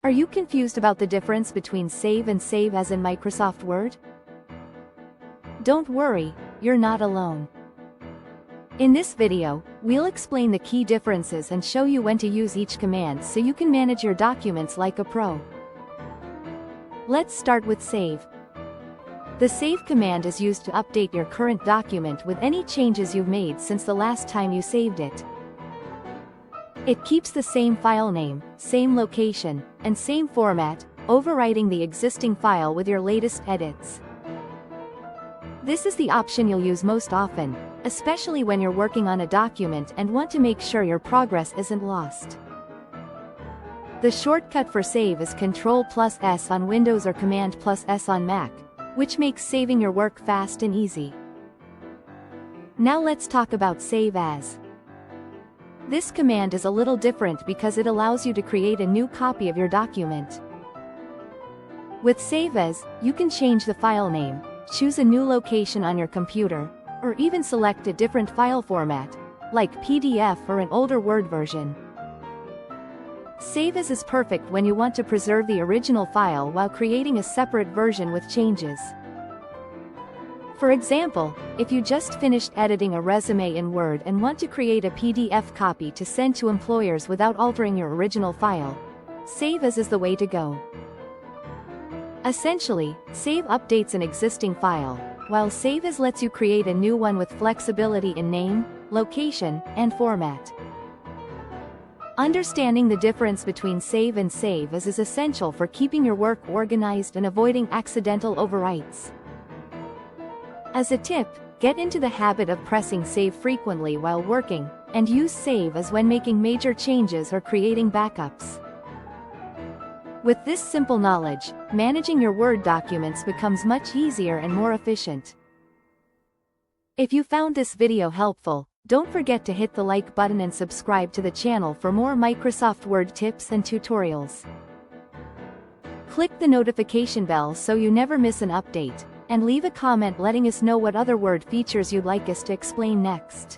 Are you confused about the difference between save and save as in Microsoft Word? Don't worry, you're not alone. In this video, we'll explain the key differences and show you when to use each command so you can manage your documents like a pro. Let's start with save. The save command is used to update your current document with any changes you've made since the last time you saved it. It keeps the same file name, same location, and same format, overwriting the existing file with your latest edits. This is the option you'll use most often, especially when you're working on a document and want to make sure your progress isn't lost. The shortcut for save is Ctrl+S on Windows or Command+S on Mac, which makes saving your work fast and easy. Now let's talk about save as. This command is a little different because it allows you to create a new copy of your document. With save as, you can change the file name, choose a new location on your computer, or even select a different file format, like PDF or an older Word version. Save as is perfect when you want to preserve the original file while creating a separate version with changes. For example, if you just finished editing a resume in Word and want to create a PDF copy to send to employers without altering your original file, save as is the way to go. Essentially, save updates an existing file, while save as lets you create a new one with flexibility in name, location, and format. Understanding the difference between save and save as is essential for keeping your work organized and avoiding accidental overwrites. As a tip, get into the habit of pressing save frequently while working, and use save as when making major changes or creating backups. With this simple knowledge, managing your Word documents becomes much easier and more efficient. If you found this video helpful, don't forget to hit the like button and subscribe to the channel for more Microsoft Word tips and tutorials. Click the notification bell so you never miss an update, and leave a comment letting us know what other Word features you'd like us to explain next.